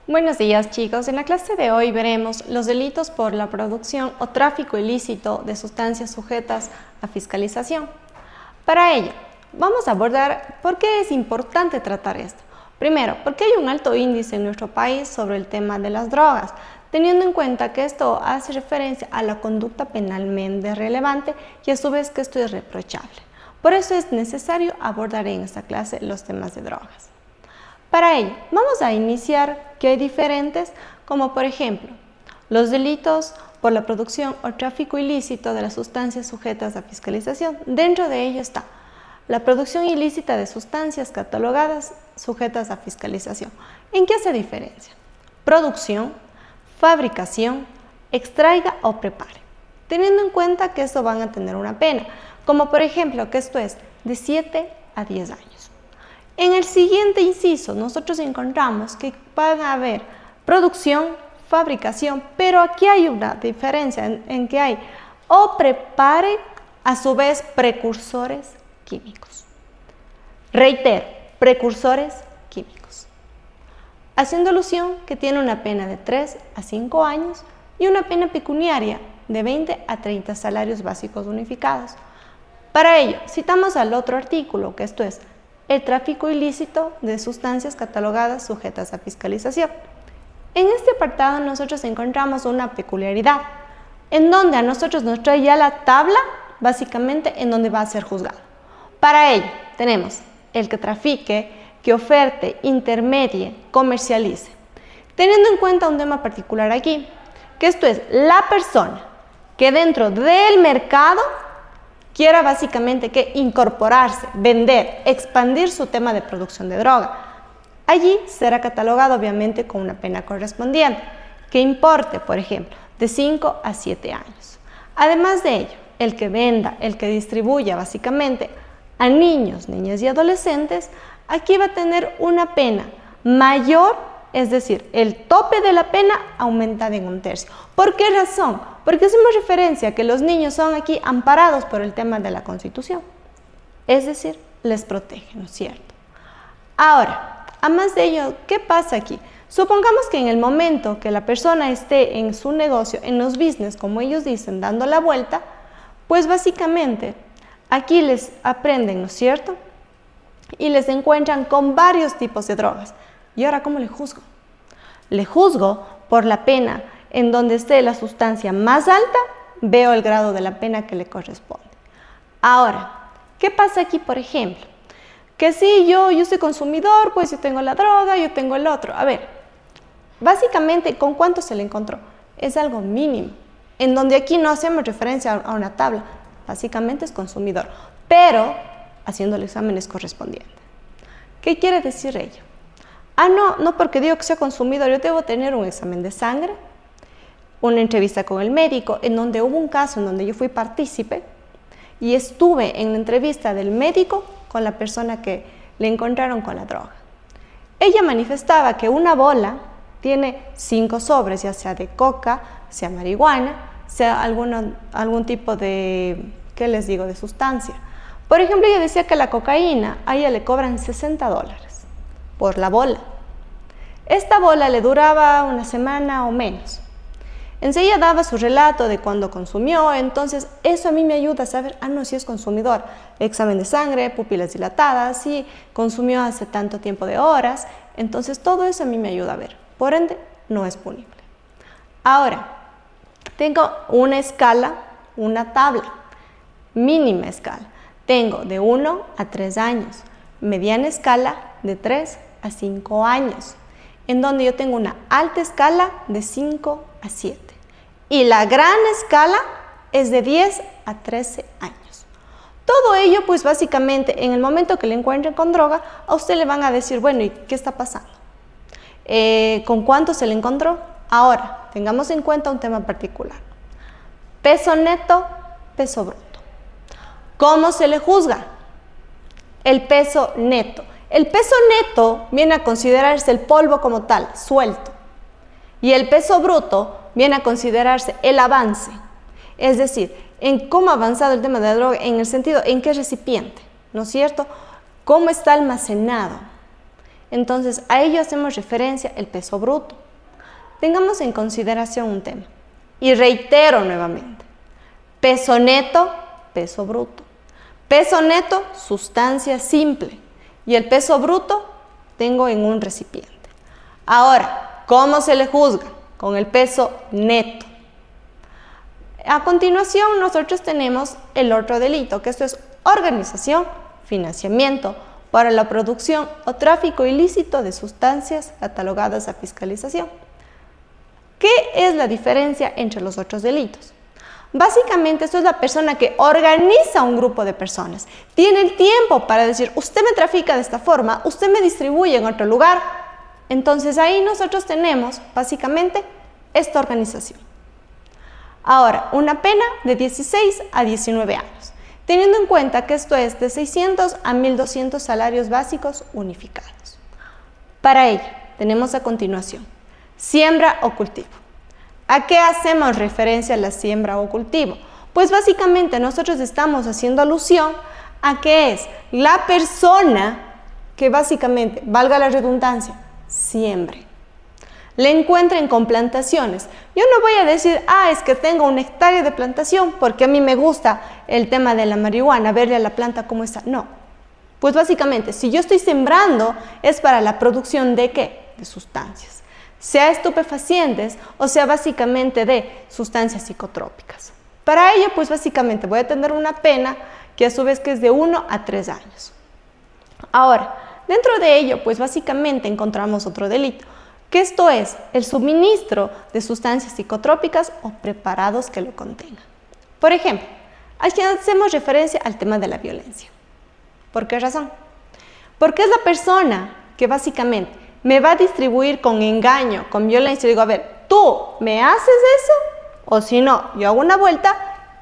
Buenos días, chicos. En la clase de hoy veremos los delitos por la producción o tráfico ilícito de sustancias sujetas a fiscalización. Para ello, vamos a abordar por qué es importante tratar esto. Primero, porque hay un alto índice en nuestro país sobre el tema de las drogas, teniendo en cuenta que esto hace referencia a la conducta penalmente relevante y a su vez que esto es reprochable. Por eso es necesario abordar en esta clase los temas de drogas. Para ello, vamos a iniciar que hay diferentes, como por ejemplo, los delitos por la producción o tráfico ilícito de las sustancias sujetas a fiscalización. Dentro de ello está la producción ilícita de sustancias catalogadas sujetas a fiscalización. ¿En qué se diferencia? Producción, fabricación, extraiga o prepare. Teniendo en cuenta que esto van a tener una pena, como por ejemplo que esto es de 7 a 10 años. En el siguiente inciso nosotros encontramos que van a haber producción, fabricación, pero aquí hay una diferencia en que hay o prepare, a su vez precursores químicos. Reitero, precursores químicos. Haciendo alusión que tiene una pena de 3 a 5 años y una pena pecuniaria de 20 a 30 salarios básicos unificados. Para ello, citamos al otro artículo, que esto es el tráfico ilícito de sustancias catalogadas sujetas a fiscalización. En este apartado nosotros encontramos una peculiaridad, en donde a nosotros nos trae ya la tabla, básicamente en donde va a ser juzgado. Para ello tenemos el que trafique, que oferte, intermedie, comercialice. Teniendo en cuenta un tema particular aquí, que esto es la persona que dentro del mercado quiera básicamente que incorporarse, vender, expandir su tema de producción de droga. Allí será catalogado obviamente con una pena correspondiente, que importe, por ejemplo, de 5 a 7 años. Además de ello, el que venda, el que distribuya básicamente a niños, niñas y adolescentes, aquí va a tener una pena mayor, es decir, el tope de la pena aumenta en 1/3. ¿Por qué razón? Porque hacemos referencia a que los niños son aquí amparados por el tema de la Constitución. Es decir, les protege, ¿no es cierto? Ahora, además de ello, ¿qué pasa aquí? Supongamos que en el momento que la persona esté en su negocio, en los business, como ellos dicen, dando la vuelta, pues básicamente aquí les aprenden, ¿no es cierto? Y les encuentran con varios tipos de drogas. ¿Y ahora cómo le juzgo? Le juzgo por la pena en donde esté la sustancia más alta, veo el grado de la pena que le corresponde. Ahora, ¿qué pasa aquí, por ejemplo? Que si yo soy consumidor, pues yo tengo la droga, yo tengo el otro. A ver, básicamente, ¿con cuánto se le encontró? Es algo mínimo, en donde aquí no hacemos referencia a una tabla. Básicamente es consumidor, pero haciendo el examen es correspondiente. ¿Qué quiere decir ello? No porque digo que sea consumidor, yo debo tener un examen de sangre, una entrevista con el médico, en donde hubo un caso en donde yo fui partícipe y estuve en la entrevista del médico con la persona que le encontraron con la droga. Ella manifestaba que una bola tiene 5 sobres, ya sea de coca, sea marihuana, sea algún tipo de, ¿qué les digo?, de sustancia. Por ejemplo, ella decía que la cocaína, a ella le cobran $60 por la bola. Esta bola le duraba una semana o menos. Enseguida daba su relato de cuando consumió, entonces eso a mí me ayuda a saber, si es consumidor, examen de sangre, pupilas dilatadas, si consumió hace tanto tiempo de horas, entonces todo eso a mí me ayuda a ver, por ende no es punible. Ahora, tengo una escala, una tabla, mínima escala, tengo de 1 a 3 años, mediana escala de 3 a 5 años, en donde yo tengo una alta escala de 5 a 7. Y la gran escala es de 10 a 13 años. Todo ello, pues básicamente, en el momento que le encuentren con droga, a usted le van a decir, bueno, ¿y qué está pasando? ¿Con cuánto se le encontró? Ahora, tengamos en cuenta un tema particular. Peso neto, peso bruto. ¿Cómo se le juzga? El peso neto. El peso neto viene a considerarse el polvo como tal, suelto. Y el peso bruto viene a considerarse el avance. Es decir, en cómo ha avanzado el tema de la droga, en el sentido en qué recipiente, ¿no es cierto? ¿Cómo está almacenado? Entonces, a ello hacemos referencia el peso bruto. Tengamos en consideración un tema. Y reitero nuevamente. Peso neto, peso bruto. Peso neto, sustancia simple. Y el peso bruto, tengo en un recipiente. Ahora, ¿cómo se le juzga? Con el peso neto. A continuación, nosotros tenemos el otro delito, que esto es organización, financiamiento para la producción o tráfico ilícito de sustancias catalogadas a fiscalización. ¿Qué es la diferencia entre los otros delitos? Básicamente, esto es la persona que organiza un grupo de personas. Tiene el tiempo para decir, usted me trafica de esta forma, usted me distribuye en otro lugar. Entonces, ahí nosotros tenemos, básicamente, esta organización. Ahora, una pena de 16 a 19 años, teniendo en cuenta que esto es de 600 a 1.200 salarios básicos unificados. Para ello, tenemos a continuación, siembra o cultivo. ¿A qué hacemos referencia a la siembra o cultivo? Pues básicamente nosotros estamos haciendo alusión a que es la persona que básicamente, valga la redundancia, siembre. Le encuentren con plantaciones. Yo no voy a decir, es que tengo 1 hectárea de plantación porque a mí me gusta el tema de la marihuana, verle a la planta cómo está. No. Pues básicamente, si yo estoy sembrando, es para la producción ¿de qué? De sustancias. Sea estupefacientes o sea básicamente de sustancias psicotrópicas. Para ello, pues básicamente voy a tener una pena que a su vez que es de 1 a 3 años. Ahora, dentro de ello, pues básicamente encontramos otro delito, que esto es el suministro de sustancias psicotrópicas o preparados que lo contengan. Por ejemplo, aquí hacemos referencia al tema de la violencia. ¿Por qué razón? Porque es la persona que básicamente me va a distribuir con engaño, con violencia. Digo, a ver, ¿tú me haces eso? O si no, yo hago una vuelta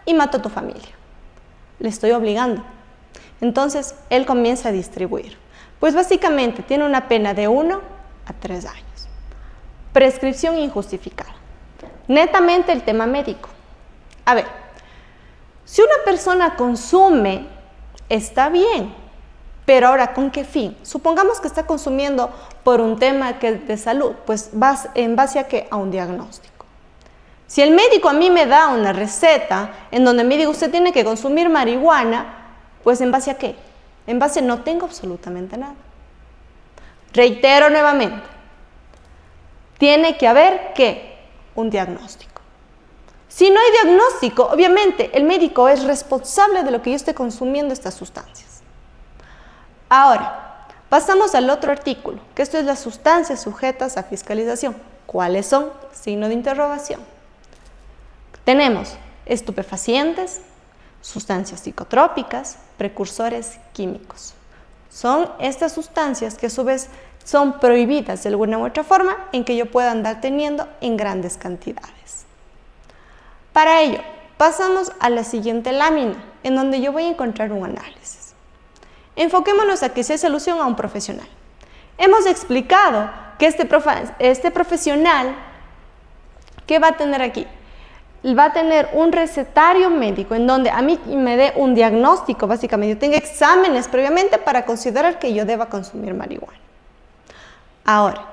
y mato a tu familia. Le estoy obligando. Entonces, él comienza a distribuir. Pues básicamente tiene una pena de 1 a 3 años. Prescripción injustificada. Netamente el tema médico. A ver, si una persona consume, está bien, pero ahora, ¿con qué fin? Supongamos que está consumiendo por un tema que es de salud, pues en base a ¿qué? A un diagnóstico. Si el médico a mí me da una receta en donde me dice usted tiene que consumir marihuana, pues ¿en base a qué? En base no tengo absolutamente nada. Reitero nuevamente. Tiene que haber, ¿qué? Un diagnóstico. Si no hay diagnóstico, obviamente el médico es responsable de lo que yo esté consumiendo estas sustancias. Ahora, pasamos al otro artículo, que esto es las sustancias sujetas a fiscalización. ¿Cuáles son? Signo de interrogación. Tenemos estupefacientes, sustancias psicotrópicas, precursores químicos. Son estas sustancias que a su vez son prohibidas de alguna u otra forma en que yo pueda andar teniendo en grandes cantidades. Para ello, pasamos a la siguiente lámina, en donde yo voy a encontrar un análisis. Enfoquémonos a que se hace alusión a un profesional. Hemos explicado que este profesional, ¿qué va a tener aquí? Va a tener un recetario médico en donde a mí me dé un diagnóstico, básicamente. Yo tengo exámenes previamente para considerar que yo deba consumir marihuana. Ahora,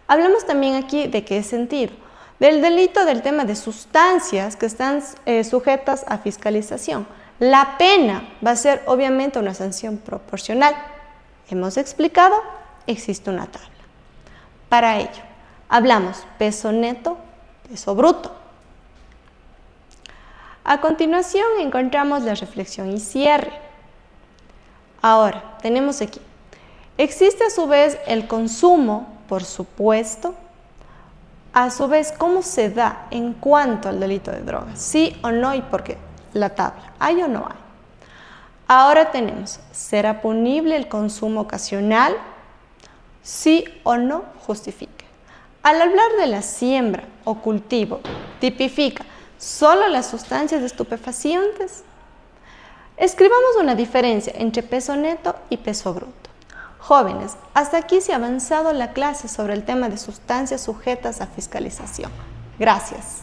hablamos también aquí de qué sentido, del delito del tema de sustancias que están sujetas a fiscalización. La pena va a ser obviamente una sanción proporcional. Hemos explicado, existe una tabla. Para ello, hablamos peso neto, peso bruto. A continuación encontramos la reflexión y cierre. Ahora, tenemos aquí. Existe a su vez el consumo, por supuesto. A su vez, ¿cómo se da en cuanto al delito de drogas? ¿Sí o no y por qué? La tabla. ¿Hay o no hay? Ahora tenemos, ¿será punible el consumo ocasional? ¿Sí o no justifica? Al hablar de la siembra o cultivo, tipifica solo las sustancias estupefacientes. Escribamos una diferencia entre peso neto y peso bruto. Jóvenes, hasta aquí se ha avanzado la clase sobre el tema de sustancias sujetas a fiscalización. Gracias.